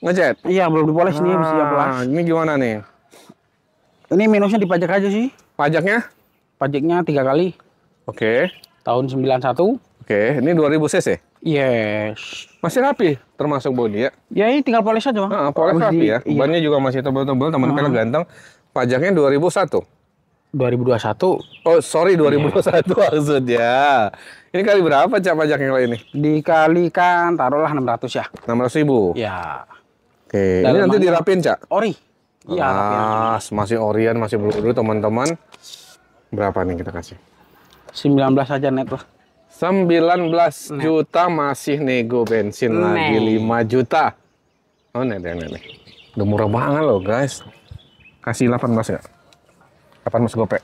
Ngecat? Iya, belum dipoles nih, mesti poles. Ini gimana nih? Ini minusnya dipajak aja sih. Pajaknya? Pajaknya 3 kali. Oke. Tahun 91. Oke, ini 2000 cc? Yes. Masih rapi termasuk bodi ya? Ya ini tinggal poles aja, Bang. Poles rapi ya. Iya. Bannya juga masih tebal-tebal, teman pelek ganteng. Pajaknya 2001. 2021. Oh, sorry 2021 maksudnya. Ini kali berapa Cak pajaknya kali ini? Dikalikan taruhlah 600 ya. 600.000. Ya. Oke, ini nanti dirapin Cak? Ori. Iya, masih orian, masih blue teman-teman. Berapa nih kita kasih? 19 aja net lah. 19 juta masih nego bensin lagi 5 juta. Oh, net. Udah murah banget loh, guys. Kasih 18 nggak? 18 gopek.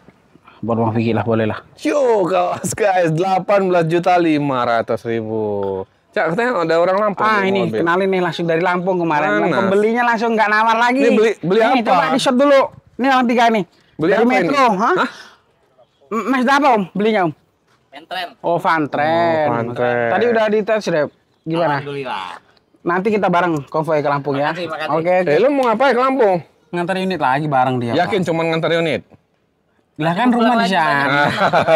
Buat Bang Vicky lah, boleh lah. Yo, guys, 18.500.000. Cak, katanya ada orang Lampung. Ini mobil. Kenalin nih langsung dari Lampung kemarin. Pembelinya langsung nggak nawar lagi. Ini beli apa? Coba di shot dulu. Ini orang 3 nih. Beli dari apa Metro, ini? Hah? Mas apa Om belinya Om? Vantren. Oh, Vantren. Tadi udah di tes drive. Gimana? Alhamdulillah. Nanti kita bareng konvoy ke Lampung ya. Makasih. Oke. Lu mau ngapain ke Lampung? Ngantar unit lagi bareng dia. Yakin cuman ngantar unit? Lah kan rumah di sana.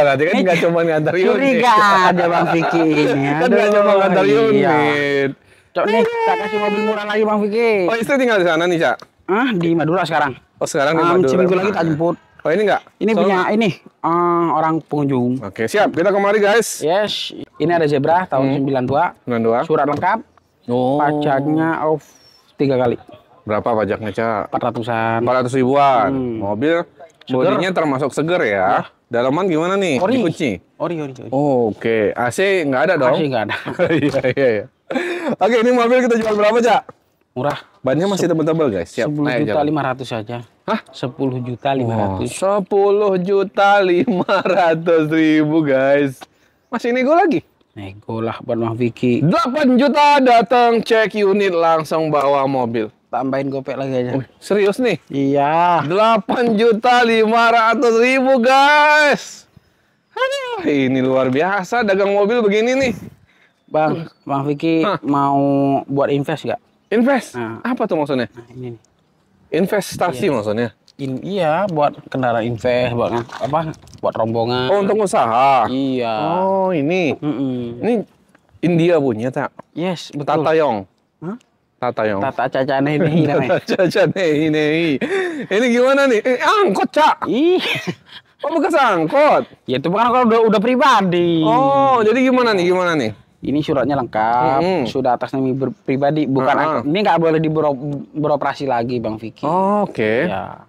Nanti kan nggak cuma ngantar unit. Curiga aja Bang Vicky ini. Kan nggak cuma ngantar unit. Cok nih, kita kasih mobil murah lagi Bang Vicky. Oh, istri tinggal di sana nih, Cak? Di Madura sekarang. Oh, sekarang di Madura. Seminggu lagi tak jemput. Oh, ini enggak? Ini punya orang pengunjung. Oke, siap. Kita kemari, guys. Yes. Ini ada Zebra tahun 92. 92. Surat lengkap. Oh. Pajaknya off 3 kali. Berapa pajaknya, Cak? 400-an. 400 ribuan. Mobil bodinya termasuk seger ya. Dalaman gimana nih? Ori. Dikunci? Ori. Oh, oke. AC nggak ada dong? AC nggak ada. Iya. Oke, ini mobil kita jual berapa, Cak? Murah. Bannya masih tebel-tebel, guys. Siap. 10.500.000 saja. Hah? 10.500.000. 10.500.000, guys. Masih nego lagi? Nego lah buat Bang Vicky. 8 juta datang cek unit langsung bawa mobil. Tambahin gopek lagi aja. Serius nih? Iya. 8.500.000, guys. Aduh, ini luar biasa dagang mobil begini nih. Bang Vicky mau buat invest nggak? Invest? Apa tuh maksudnya? Nah, ini nih. Investasi maksudnya? Iya, buat kendaraan invest, buat apa? Buat rombongan. Oh, untuk usaha? Iya. Oh, ini. Ini India punya, tak? Yes, betul. Tatayong. Hah? Tatayong. Tata Caca Nehi namanya. Tata Caca Nehi. Ini gimana nih? Angkot, Cak. Ih. Oh, bekas angkot. Ya itu kan kalau udah pribadi. Oh, jadi gimana nih? Ini suratnya lengkap, sudah atas nama pribadi, bukan ini nggak boleh beroperasi lagi, Bang Vicky. Oh, oke. Ya.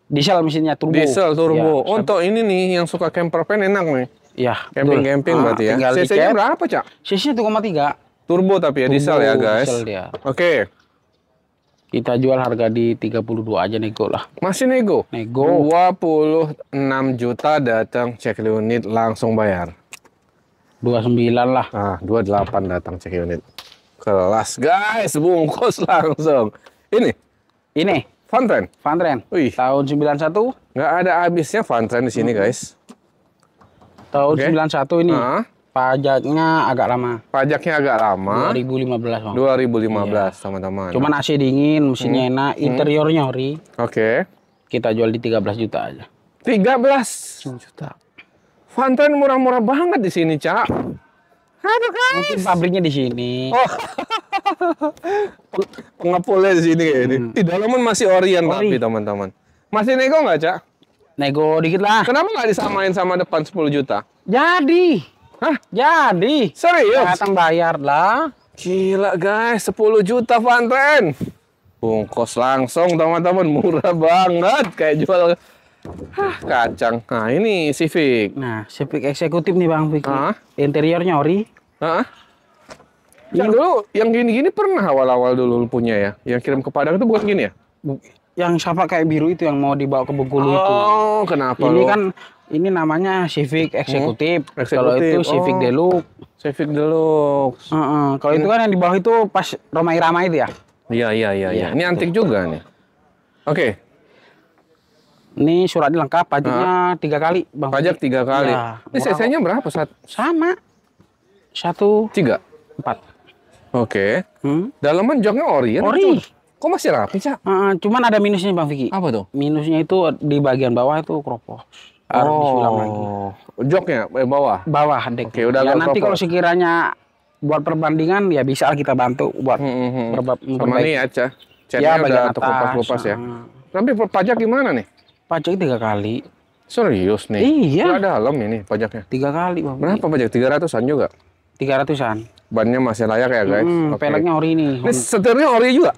Diesel mesinnya turbo. Diesel turbo. Ya, untuk ini nih yang suka camper van enak nih. Iya. Camping berarti ya. CC-nya berapa, Cak? CC 1,3. Turbo tapi ya, diesel ya, guys. Diesel dia. Oke. Kita jual harga di 32 aja, nego lah. Masih nego? Nego. 26 juta datang cek unit langsung bayar. 29 lah. 28 datang cek unit. Kelas, guys, bungkus langsung. Ini Vantren. Wih. Tahun 91. Nggak ada habisnya Vantren di sini, guys. Tahun 91 ini. Pajaknya agak lama. 2015, Bang. 2015, teman-teman. Cuman AC dingin, mesinnya enak, interiornya ori. Oke. Kita jual di 13 juta aja. 13 juta. Vantren murah-murah banget di sini, Cak. Aduh, guys. Mungkin pabriknya di sini. Oh. Pengepulnya di sini kayak ini. Di dalaman masih ori. Tapi, teman-teman. Masih nego nggak, Cak? Nego dikit lah. Kenapa nggak disamain sama depan 10 juta? Jadi. Hah? Jadi. Serius? Datang bayar lah. Gila, guys. 10 juta Vantren. Bungkus langsung, teman-teman. Murah banget. Kayak jual kacang. Nah, ini Civic. Nah, Civic eksekutif nih, Bang Vicky. Interiornya ori. Yang dulu, yang gini-gini pernah awal-awal dulu punya ya? Yang kirim ke Padang itu bukan gini ya? Yang sama kayak biru itu yang mau dibawa ke Bengkulu itu. Oh, kenapa ini kan, ini namanya Civic eksekutif. Kalau itu Civic Deluxe. Civic Deluxe. Kalau itu kan yang di bawah itu pas Roma Irama itu ya? Iya. Ini antik juga nih. Oke. Ini suratnya lengkap, pajaknya 3 kali, Bang. Pajak 3 kali. Ya, ini CC-nya berapa? Sama. 1, 3. 4. Oke. Hmm? Dalaman joknya ori ya? Ori. Kok masih rapi, Cak? Cuman ada minusnya Bang Vicky. Apa tuh? Minusnya itu di bagian bawah itu kropos. Harus disulam lagi. Joknya bawah. Bawah dek. Oke, udah Ya, agak nanti kropos. kalau sekiranya buat perbandingan ya bisa kita bantu buat Sama memperbaiki. nih ya, Cak. Ya Catnya bagian udah atas. terkupas-kupas ya. Tapi pajak gimana nih? Pajak 3 kali. Serius nih? Iya. Nggak dalam ini pajaknya. 3 kali Bang. Berapa pajak? 300-an juga? 300-an. Bannya masih layak ya, guys? Oke. Peleknya ori nih. Ini setirnya ori juga?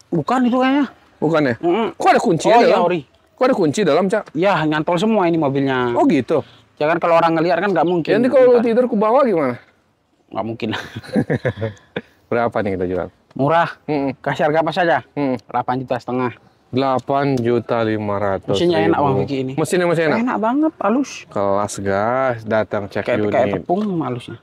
Bukan itu kayaknya. Bukan ya? Kok ada kunci Oh iya dalam? ori. Kok ada kunci dalam, Cak? Ya nyantol semua ini mobilnya. Oh gitu? Jangan kalau orang ngeliat kan nggak mungkin. Ya, nanti kalau lu tidur ke bawah gimana? Nggak mungkin. Berapa nih kita jual? Murah. Kasih harga apa saja? 8,5 juta. 8.500.000. Mesinnya enak Bang Vicky ini. Mesinnya masih enak? Enak banget, halus. Kelas gas, datang cek Kayak unit. tepung halusnya.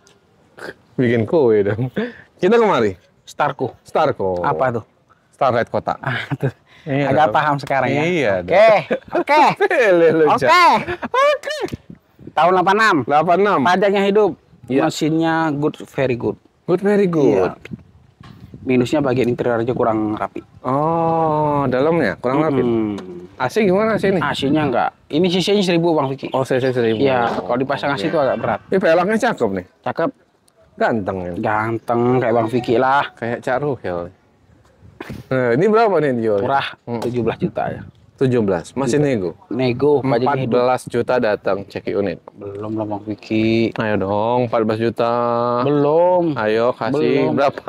Bikin kue dong. Kita kemari? Starco. Starco. Apa tuh? Starlight Kota. Tuh. Iya Agak dong. paham sekarang ya. Iya Oke. Oke. Pilih lu, Cak. Oke. Tahun 86. 86. Pajaknya hidup. Iya. Mesinnya good, very good. Good, very good. Iya. Minusnya bagian interior aja kurang rapi. Oh, dalamnya kurang rapi. AC gimana AC ini? AC-nya enggak. Ini CC-nya 1000 Bang Vicky. Oh, CC 1000. Iya, kalau dipasang AC itu agak berat. Ini pelaknya cakep nih. Cakep, Ganteng ini. ganteng kayak Bang Vicky lah. Kayak Cak Ruhel. Nah, ini berapa nih dijual? Murah, 17 juta ya. 17. Masih nego. Nego, pajaknya hidup. 14 juta datang cek unit. Belum lah Bang Vicky. Ayo dong, 14 juta. Belum. Ayo kasih Belum. berapa?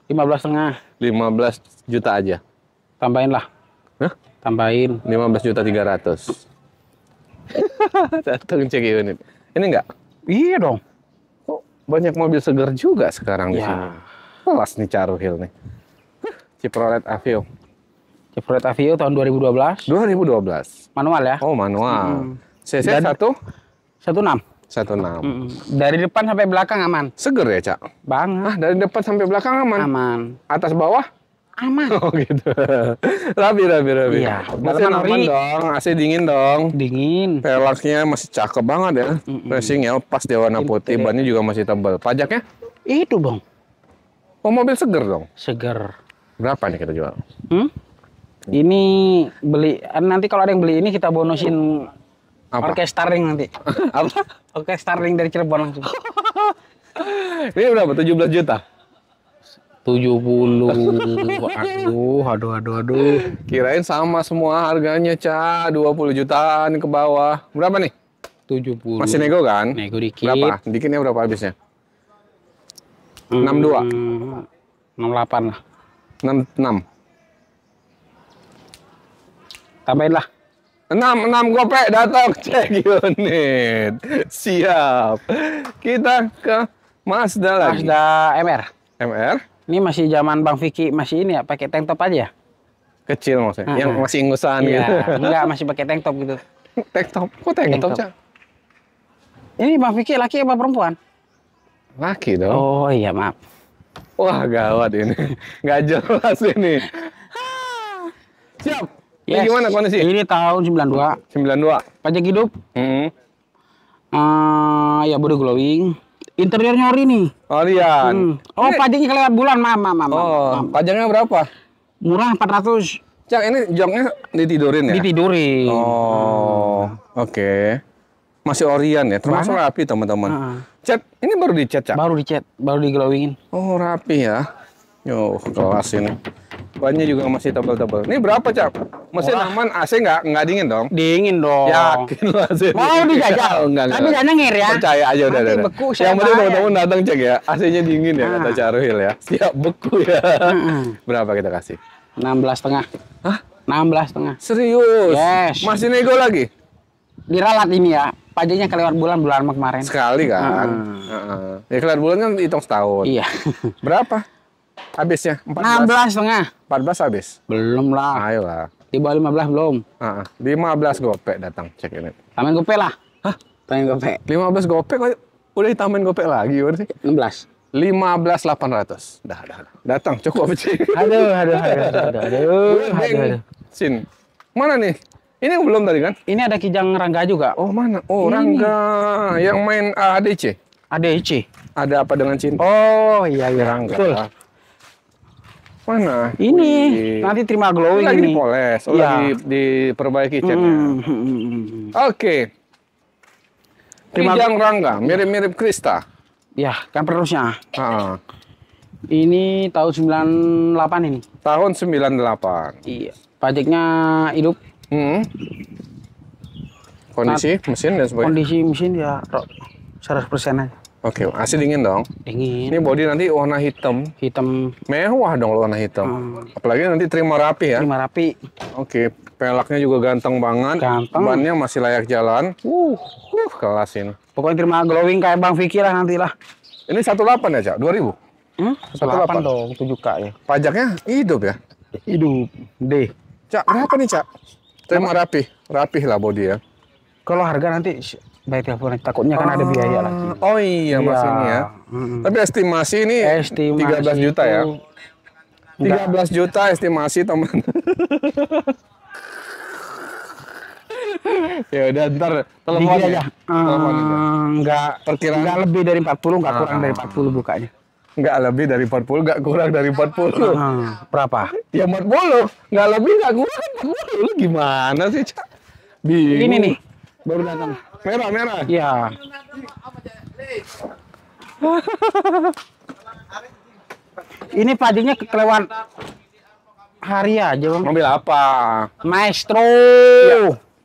15,5. 15 juta aja. Tambahin lah. Hah? Tambahin. 15 juta 300. Datang cek unit. Ini enggak? Iya dong. Kok banyak mobil segar juga sekarang di Ya. sini. Kelas nih Caruhil nih. Chevrolet Aveo. Chevrolet Aveo tahun 2012. 2012. Manual ya. Oh, manual. CC Dan- 116. 16. Dari depan sampai belakang aman. Seger ya, Cak? Banget. Ah, dari depan sampai belakang aman. Aman. Atas bawah? Aman. Oh gitu. Rapi. Iya. Masih Dalaman aman ori. dong, AC dingin dong. Dingin. Pelaknya masih cakep banget ya. Racingnya pas dia warna putih, bannya juga masih tebal. Pajaknya? Itu Bang. Oh, mobil seger dong. Seger. Berapa nih kita jual? Ini beli nanti kalau ada yang beli ini kita bonusin Apa? orkes Starling nanti. Apa? Orkes Starling dari Cirebon langsung. Ini berapa? 17 juta? 70. Aduh. Kirain sama semua harganya, Ca. 20 jutaan ke bawah. Berapa nih? 70. Masih nego kan? Nego dikit. Berapa? Dikitnya berapa habisnya? 62. 68 lah. 66. Tambahin lah. 6 gopek datang cek unit. Siap. Kita ke Mazda lagi. Mazda MR. MR Ini masih zaman Bang Vicky masih ini ya pakai tank top aja ya? kecil maksudnya. Yang masih ingusan Iya, gitu. enggak masih pakai tank top gitu. Tank top. Kok tank Tank top, top. Cak? Ini Bang Vicky laki apa perempuan? Laki dong. Oh iya maaf. Wah, gawat ini. Nggak jelas ini. Siap. Ini Yes. gimana kondisi? Ini tahun 92. 92. Pajak hidup. Hmm. Ya body glowing. Interiornya ori nih. Oh, lihat. Oh, pajaknya kelewat bulan, maaf. Oh, pajaknya berapa? Murah 400. Cak, ini joknya ditidurin ya? Ditidurin. Oh, oke. Masih orian ya, termasuk rapi teman-teman. Cat, ini baru dicat, Cak? Baru dicat, baru di glowingin. Oh, rapi ya. Yo, kelas ini. Bannya juga masih tebal-tebal. Ini berapa, Cak? Mesin aman, AC nggak dingin dong? Dingin dong. Yakin lu AC Mau dingin? dijajal? Oh, enggak. Tapi jangan ngir ya. Percaya aja udah. Nanti udah. beku, Yang saya penting bahaya. teman-teman datang cek ya. AC-nya dingin ya, kata Caruhil ya. Siap beku ya. Berapa kita kasih? 16,5. Hah? 16,5. Serius? Yes. Masih nego lagi? Diralat ini ya. Pajaknya kelewat bulan kemarin. Sekali kan? Ya kelihatan bulan kan hitung setahun. Iya. Berapa? Habisnya? 14? 16,5. 14 habis? Belum lah. Ayo lah. Di bawah 15 belum. 15 gopek datang cek ini. Tambahin gope lah. Hah? Tambahin gope. 15 gopek kok udah ditambahin gopek lagi berarti? 16. 15.800. Dah. Datang cukup cek. Aduh. Sin. Mana nih? Ini yang belum tadi kan? Ini ada Kijang Rangga juga. Oh, mana? Oh, Ini. Rangga yang main ADC. ADC. Ada apa dengan cinta? Oh iya iya. Rangga. Betul. Mana? Ini Wih. nanti terima glowing Lagi ini. dipoles, Iya. lagi diperbaiki catnya. Oke. Kijang Rangga, mirip-mirip Krista. Ya, kan penerusnya. Ah, Ini tahun 98 ini. tahun 98. Iya. Pajaknya hidup. Kondisi mesin dan sebagainya. Kondisi mesin ya 100% aja. Oke, AC dingin dong. Dingin. Ini bodi nanti warna hitam. Hitam. Mewah dong warna hitam. Apalagi nanti terima rapi ya. Terima rapi. Oke, pelaknya juga ganteng banget. Ganteng. Bannya masih layak jalan. Kelas ini. Pokoknya terima glowing kayak Bang Vicky lah nanti lah. Ini 18 ya, Cak? 2000? 18 dong, 7K ya. Pajaknya hidup ya? Hidup. D. Cak, berapa nih, Cak? Terima rapi. Rapih lah bodi ya. Kalau harga nanti baik telepon, takutnya kan ada biaya lagi. Oh iya, Mas ini ya. Tapi estimasi ini 13 juta ya. 13 juta estimasi, teman. Ya udah, ntar telepon aja. Telepon aja. Perkiraan enggak lebih dari 40, enggak kurang dari 40 bukanya. Enggak lebih dari 40, enggak kurang dari 40. Berapa? Ya 40, enggak lebih, enggak kurang 40. Lu gimana sih, Cak? Bingung. Ini nih, baru datang. Merah. Iya. Ini pajaknya kelewat hari aja, Bang. Mobil apa? Maestro.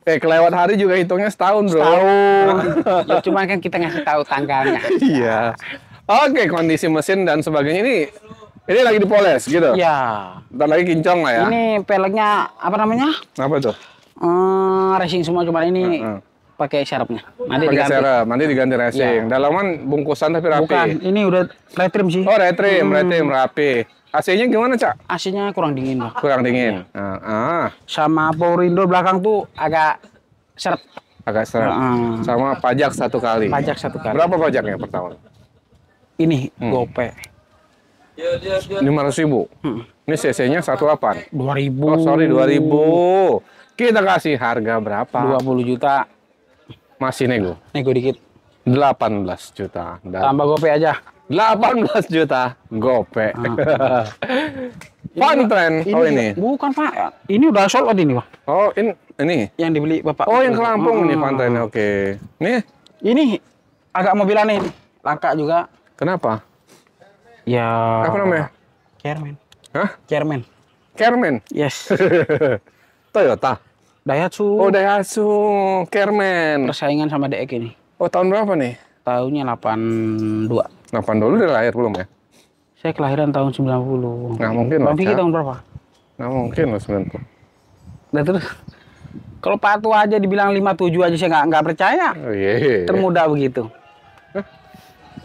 Kelewat hari juga hitungnya setahun, bro. Setahun. Ya cuma kan kita ngasih tahu tanggalnya. Iya. Oke, kondisi mesin dan sebagainya ini lagi dipoles gitu. Iya. Ntar lagi kincong lah ya. Ini peleknya apa namanya? Apa tuh? Racing semua, cuma ini pakai serepnya. Nanti Pakai diganti. serep, nanti diganti racing. Dalaman bungkusan tapi rapi. Bukan, ini udah retrim sih. Oh, retrim rapi. AC-nya gimana, Cak? AC-nya kurang dingin, Bang. Kurang dingin. Sama power window belakang tuh agak seret. Agak seret. Sama pajak 1 kali. Pajak 1 kali. Berapa pajaknya per tahun? Ini gope. 500.000. Ini CC-nya 18. 2000. Oh, sorry, 2000. Kita kasih harga berapa? 20 juta. Masih nego. Nego dikit. 18 juta. Tambah gope aja. 18 juta gope. Fun Trend. Oh ini. Bukan, Pak. Ini udah sold out ini, Pak. Oh ini. Yang dibeli Bapak. Oh yang ke Lampung nih Fun Trend. Oke. Nih. Ini agak mobilan nih. Langka juga. Kenapa? Ya. Apa namanya? Chairman. Hah? Chairman. Kermen. Yes. Toyota. Daihatsu. Oh Daihatsu. Kermen. Persaingan sama DX ini. Oh tahun berapa nih? Tahunnya 82. 8 dulu udah lahir belum ya? Saya kelahiran tahun 90. Nggak mungkin Bang lah, Vicky Cak. tahun berapa? Nggak mungkin loh 90. Nah terus kalau Pak Tua aja dibilang 57 aja saya nggak percaya. Oh iya. Termuda begitu.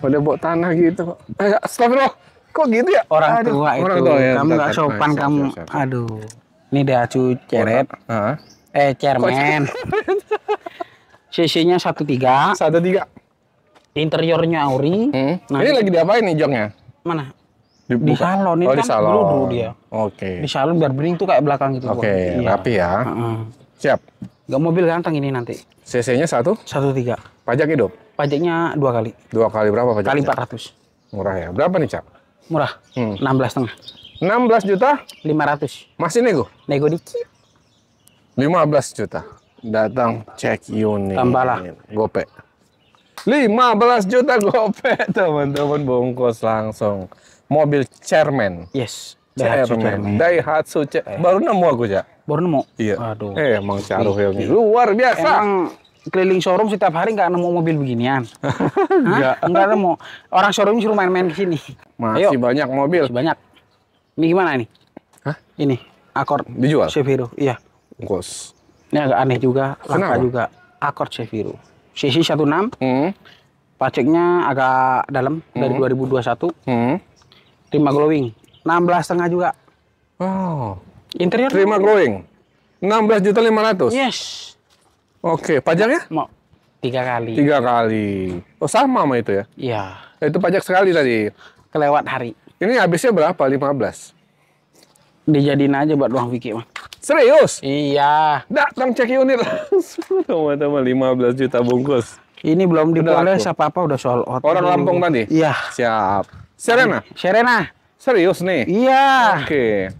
Udah bawa tanah gitu. Astagfirullah. Kok gitu ya? Orang tua itu. Orang tua ya. Kamu nggak sopan kamu. Aduh. Ini Daihatsu ceret. Chairman. CC-nya 13. 13. Interiornya Auri. Nah, ini lagi diapain nih joknya? Mana? Dibuka. Di salon. Ini Oh, di kan salon. dulu dia. Oke. Di salon biar bening tuh kayak belakang gitu. Oke, Bang. Iya. rapi ya. Siap. Gak mobil ganteng ini nanti. CC-nya 13. pajak hidup. Pajaknya 2 kali. 2 kali berapa pajak? Kali 400. Murah ya. Berapa nih, Cak? Murah. 16,5. 16 juta? 500. Masih nego? Nego dikit. 15 juta. Datang cek unit. Tambahlah. Gope. 15 juta gope, teman-teman, bungkus langsung. Mobil Chairman. Yes. Daihatsu Chairman. Daihatsu Chairman. Baru nemu aku, Cak. Baru nemu? Iya. Aduh. Emang Caruhil nih luar biasa. Emang keliling showroom setiap hari nggak nemu mobil beginian. Nggak nemu. Orang showroom suruh main-main ke sini. Masih Ayo. banyak mobil. Masih banyak. Ini gimana nih? Hah? Ini Accord Dijual? Cheviro. Iya. Bungkus. Ini agak aneh juga, langka Kenapa? juga. Accord Cheviro. CC 16. Hmm. Pajaknya agak dalam dari 2021. Terima glowing. 16,5 juga. Oh. Interior Terima glowing. 16.500.000. Yes. Oke, pajaknya? Mau 3 kali. 3 kali. Oh, sama sama itu ya? Iya. Itu pajak sekali tadi. Kelewat hari. Ini habisnya berapa? 15. Dijadiin aja buat Bang Vicky, Bang. Serius? Iya. Datang cek unit langsung. Teman-teman, 15 juta bungkus. Ini belum Udah dipoles laku. apa-apa udah sold out. Orang Aduh. Lampung tadi? Iya. Siap. Serena? Serena. Serius nih? Iya. Oke.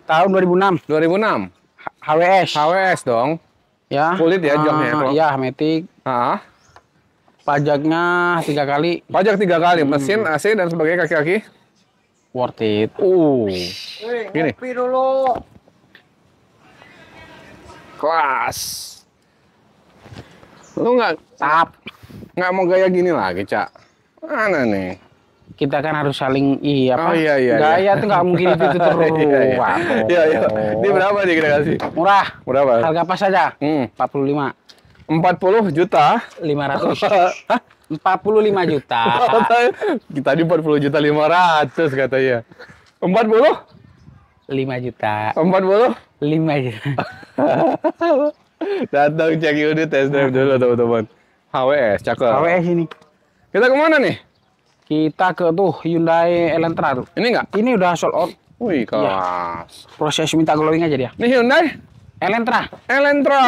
Tahun 2006. 2006? HWS. HWS dong? Ya. Kulit ya joknya? Iya, Matic. Ah, Pajaknya 3 kali. pajak 3 kali, mesin, AC, dan sebagainya kaki-kaki? Worth it. Gini. Kopi dulu. Kelas. Lu nggak mau gaya gini lagi, Cak? Mana nih? Kita kan harus saling Oh, iya, iya, gaya iya. tuh nggak mungkin itu terus. Iya, iya. Waduh. Iya, iya. Ini berapa nih kita kasih? Murah. Berapa? Harga pas saja. 45. 40 juta. 500. Hah? 45 juta. Kita di 40 juta 500 katanya. 40? 5 juta. 40? 5 juta. Datang cek unit test drive dulu teman-teman. HWS, cakep. HWS ini. Kita kemana nih? Kita ke tuh Hyundai Elantra tuh. Ini nggak? Ini udah sold out. Wih, kelas. Proses minta glowing aja dia. Ini Hyundai Elantra. Elantra.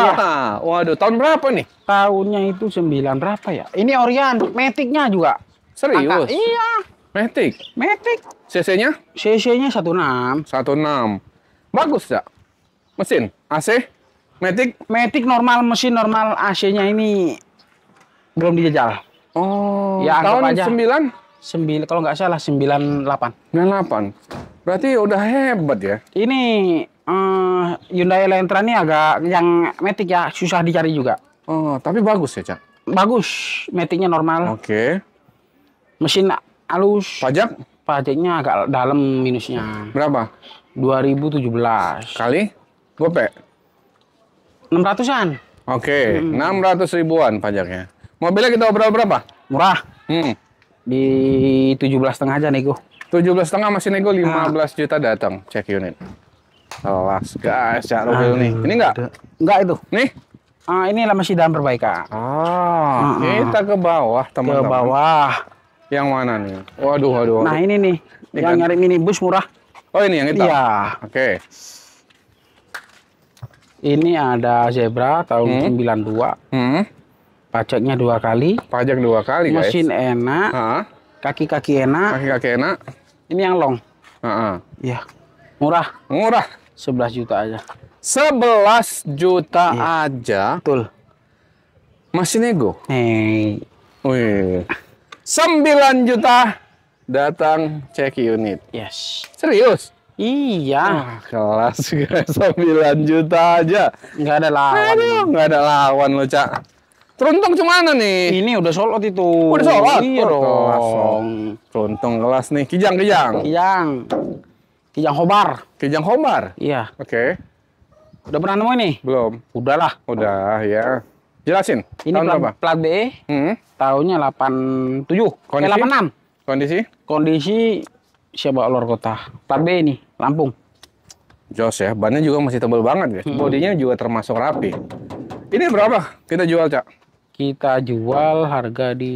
Waduh, tahun berapa nih? Tahunnya itu 9 berapa ya? Ini Orion, Matic-nya juga. Serius? Iya, Matic. Matic. CC-nya? CC-nya 16. 16. Bagus, Cak. Mesin, AC, Matic. Matic normal, mesin normal, AC-nya ini belum dijajal. Oh, Ya, anggap tahun aja. 9? Kalau nggak salah 98. 98. Berarti udah hebat ya? Ini Hyundai Elantra ini agak yang Matic ya, susah dicari juga. Oh, tapi bagus ya, Cak? Bagus, Matic-nya normal. Oke. Mesin halus. Pajak Pajaknya agak dalam minusnya. berapa? 2017. Kali? Gope? 600-an. Oke, 600 ribuan pajaknya. Mobilnya kita obrol berapa? Murah. Hmm. Di 17,5 aja nego. 17,5 masih nego 15 juta datang. Cek unit. Kelas guys, Cak mobil nih. Ini enggak? Enggak itu. Nih? Ini masih dalam perbaikan. Kita ke bawah, Ke teman-teman. bawah. Yang mana nih? Waduh, waduh. Nah ini nih. Ini Yang kan- nyari minibus murah. Oh, ini yang hitam? Iya. Oke. Ini ada Zebra tahun 92. Hmm. Pajaknya 2 kali. Pajak 2 kali, guys. Mesin enak. Heeh. Kaki-kaki enak. Kaki-kaki enak. Ini yang long. Heeh. Iya. Murah. Murah. 11 juta aja. 11 juta aja. Betul. Masih nego. Nih. Wih. 9 juta datang cek unit. Yes. Serius? Iya. Kelas guys, 9 juta aja. Nggak ada lawan. Aduh, nggak ada lawan lo, Cak. Teruntung cemana nih? Ini udah sold out itu. Udah sold out? Iya Oh, kelas, dong. Teruntung kelas nih. Kijang. Kijang Hobar. Kijang Hobar. Iya. Oke. Udah pernah nemu ini? Belum. Udahlah. Udah ya. Jelasin. Ini Tahun berapa? plat BE. Hmm. Tahunnya 87. Kondisi? 86. Kondisi? Kondisi siapa luar kota. Plat BE ini, Lampung. Jos ya. Bannya juga masih tebal banget, guys. Bodinya juga termasuk rapi. Ini berapa kita jual, Cak? Kita jual harga di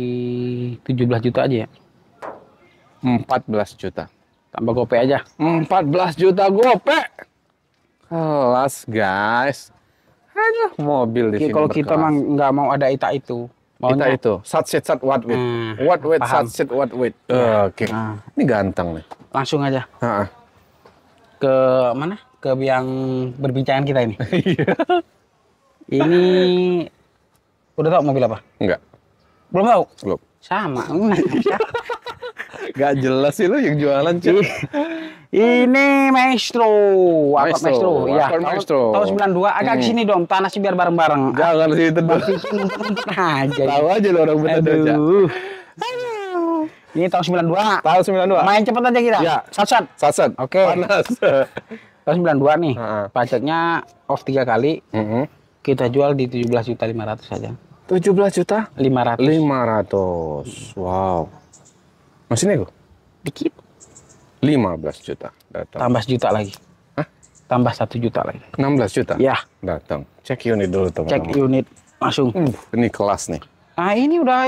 17 juta aja ya. 14 juta. Tambah gope aja. 14 juta gope. Kelas, guys. Aduh, mobil di sini. Kalau kita berkelas. mah nggak mau ada itu. Kita Maunya itu sat sit sat what with. What with paham. sat sit what with. Oke. Nah. Ini ganteng nih. langsung aja Heeh. ke mana? Ke yang berbincangan kita ini. Iya. Ini udah tahu mobil apa? Enggak. Belum tahu? Belum. Sama. Gak jelas sih lu yang jualan, Cuk. Ini Maestro. Apa Maestro, Maestro? Iya. Apa Maestro? Tahun 92. Agak kesini dong. Tanah sih biar bareng-bareng. Jangan sih itu dong. Aja. Tahu aja lu orang bener, Cak. Aduh. Ini tahun 92. Tahun 92. Main cepet aja kita. Ya. Sat-sat. Saset. Oke. Panas. Tahun 92 nih. Heeh. Pajaknya off 3 kali. Heeh. Kita jual di 17.500.000 saja. 17 juta? 500. 500. Wow. Masih nego? Dikit. 15 juta datang. Tambah sejuta lagi. Hah? Tambah 1 juta lagi. 16 juta? Ya. Datang. Cek unit dulu, Cek teman-teman. unit langsung. Ini kelas nih. Nah ini udah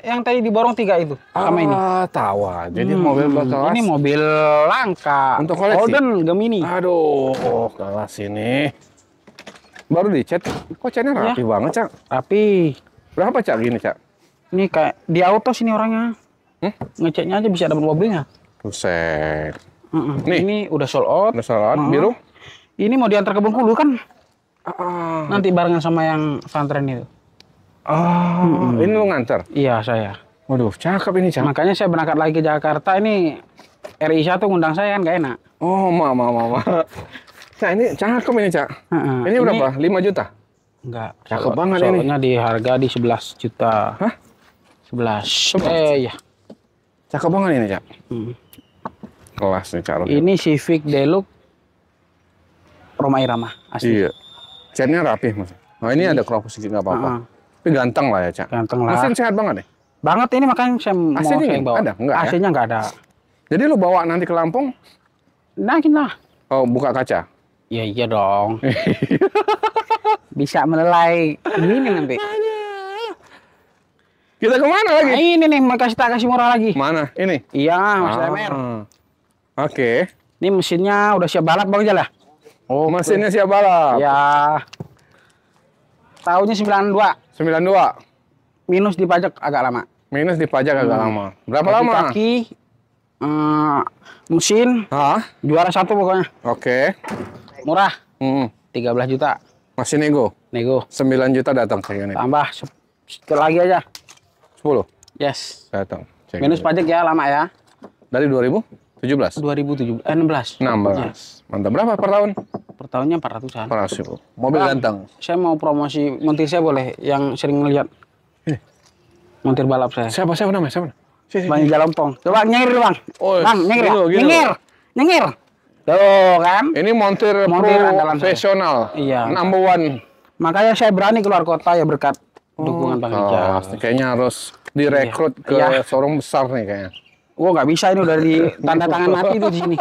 yang tadi diborong 3 itu. Sama ini. Tahu aja. Jadi mobil berkelas. Ini mobil langka. Untuk koleksi? Holden Gemini. Aduh, kelas ini. Baru dicat. Kok catnya rapi banget, Cak? Tapi Berapa Cak gini Cak? Ini kayak di auto sini orangnya. Ngeceknya aja bisa dapat mobilnya. Buset. Nih. Ini udah sold out. Udah sold out, biru. Ini mau diantar ke Bengkulu kan? Nanti barengan sama yang pesantren itu. Ini lu nganter? Iya, saya. Waduh, cakep ini Cak. Makanya saya berangkat lagi ke Jakarta ini. RI1 ngundang saya kan gak enak. Oh, mama. Cak, ini cakep ini Cak. Ini berapa? 5 juta? Enggak. Cakep banget ini. Soalnya di harga di 11 juta. Hah? 11. Iya. Cakep banget ini Cak. Kelas nih Cak. Ini Civic Deluxe Roma Irama asli. Iya. Catnya rapih Mas. Nah, ini ada crop sedikit nggak apa-apa. Tapi ganteng lah ya Cak. Ganteng lah. Mesin sehat banget nih. Banget ini makanya saya mau saya bawa. Ada? Enggak ya? AC-nya nggak ada. Jadi lu bawa nanti ke Lampung? Naikin lah. Oh, buka kaca? Ya iya dong. Bisa melelai gini nanti. Kita kemana lagi? Nah, ini nih mau kasih murah lagi. Mana? Ini? Iya, Mas Lemer. Oke. Ini mesinnya udah siap balap bang aja lah. Oh, mesinnya siap balap. Ya. Tahunnya 92. 92. Minus di pajak agak lama. Minus di pajak agak lama. Berapa lama? Kaki, mesin, juara 1 pokoknya. Oke. Murah. 13 juta. Masih nego? Nego. 9 juta datang saya ini. Tambah sekali lagi aja. 10? Yes. Datang. Minus pajak ya, lama ya. Dari 2017? 16. 16. Yes. Mantap. Berapa per tahun? Per tahunnya 400-an. 400.000. Mobil ganteng. Saya mau promosi montir saya boleh, yang sering ngeliat. Montir balap saya. Siapa namanya? Siapa? Bang Jalompong. Coba nyengir bang. Oh, bang, nyengir gitu, ya? gitu. Nyengir. Tuh kan. Ini montir profesional. Iya. Number one. Makanya saya berani keluar kota ya berkat dukungan Bang Ijal. Kayaknya harus direkrut ke showroom besar nih kayaknya. Oh nggak bisa, ini udah di tanda tangan mati tuh di sini.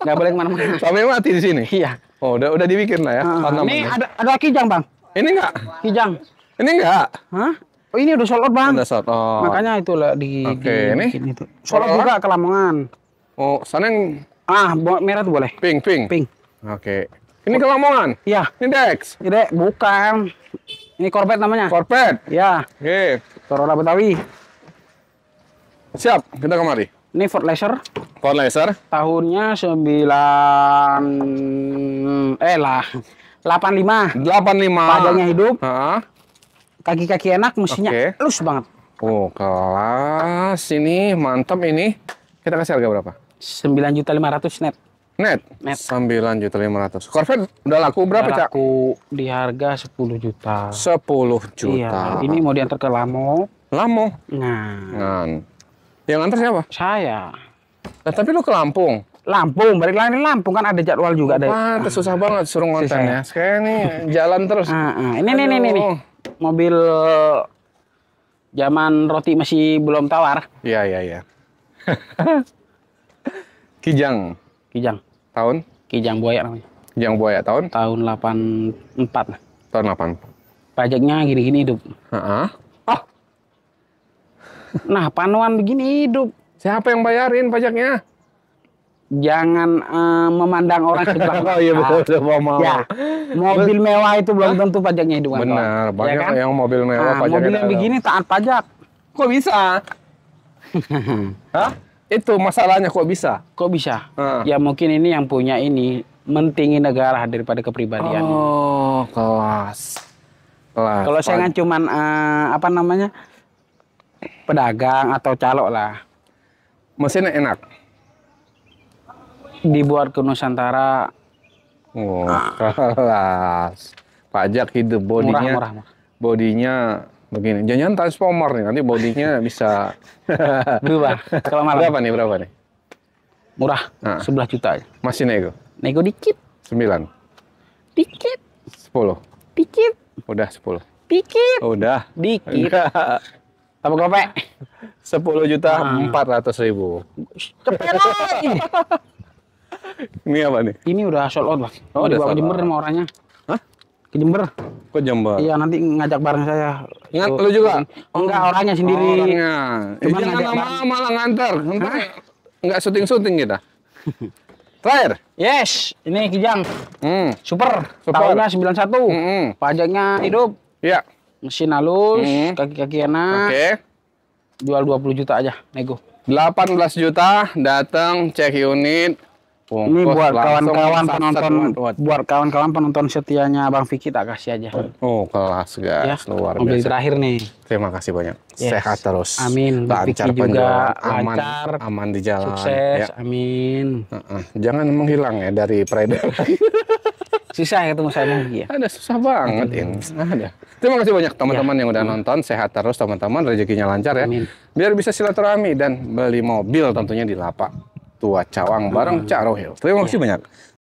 Nggak boleh kemana-mana. Sampai mati di sini. Iya. Oh udah dibikin lah ya. Ini ada kijang bang. Ini enggak? Kijang. Ini enggak? Hah? Oh ini udah sold out bang. Udah sold out. Makanya itulah di. Oke, ini itu. Sold out juga ke Lamongan. Oh sana yang merah tuh boleh. Pink. Oke. Ini ke Lamongan? Iya. Ini Dex? Ini bukan. Ini Corvette namanya. Corvette? Ya. Oke. Corolla Betawi. Siap, kita kemari. Ini Ford Laser. Ford Laser. Tahunnya 85. 85. Pajaknya hidup. Kaki-kaki enak, mesinnya halus banget. Oh, kelas ini mantap ini. Kita kasih harga berapa? 9.500.000 net. Net. 9.500.000. Corvette udah laku berapa, Cak? Laku di harga 10 juta. 10 juta. Iya, ini mau diantar ke Lamo. Nah. Yang antar siapa? Saya. Nah, tapi lu ke Lampung. Balik lagi Lampung kan ada jadwal juga. Pantes susah banget suruh ngonten ya. Kayak ini jalan terus. Ini nih. Mobil zaman roti masih belum tawar. Iya. Kijang. Tahun? Kijang buaya namanya. Kijang buaya tahun? Tahun 84. Tahun 8. Pajaknya gini-gini hidup. Nah, panuan begini hidup. Siapa yang bayarin pajaknya? Jangan memandang orang sebelah. Oh iya betul, mau. Ya, mobil mewah itu belum tentu pajaknya hidup. Benar, banyak ya kan? yang mobil mewah pajaknya. Mobil yang begini taat pajak. Kok bisa? Hah? Itu masalahnya kok bisa? Ya mungkin ini yang punya ini mentinggi negara daripada kepribadian. Oh, kelas. Kalau saya kan cuman pedagang atau calok lah. Mesinnya enak. Dibuat ke Nusantara. Oh, kelas. Pajak hidup, bodinya. Murah. Bodinya begini. Jangan transformer nih, nanti bodinya bisa berubah. Kalau malam. Berapa nih? Murah. 11 juta. Masih nego? Nego dikit. 9. Dikit. 10. Dikit. Udah 10. Dikit. Udah. Dikit. Tambah gopek. 10.400.000. Cepet lagi. Ini apa nih? Ini udah sold out, Bang. Oh, udah dibawa ke Jember sama orangnya. Hah? Ke Jember. Kok Jember? Iya, nanti ngajak bareng saya. Lu juga? Enggak, orangnya sendiri. Orangnya. Cuman jangan lama-lama malah nganter. Enggak syuting-syuting kita. Terakhir? Yes, ini Kijang. Super. Tahunnya 91. Pajaknya hidup. Iya. Mesin halus, kaki-kaki enak. Oke. Jual 20 juta aja, nego. 18 juta, datang cek unit. Ini buat kawan-kawan penonton, buat. buat kawan-kawan penonton setianya Bang Vicky tak kasih aja. Oh, kelas guys, Ya, luar mobil biasa. terakhir nih. Terima kasih banyak. Yes. Sehat terus. Amin. Bang Lancar Vicky juga penjualan, aman, lancar, aman di jalan. sukses. Ya. Amin. Jangan menghilang ya dari peredaran. Susah ya ketemu saya Bang Vicky ya. Ada susah banget ini. Ada. Terima kasih banyak teman-teman yang udah nonton. Sehat terus teman-teman, rezekinya lancar ya. Amin. Biar bisa silaturahmi dan beli mobil tentunya di Lapak Tua Cawang bareng Cak Rohil. Terima kasih banyak.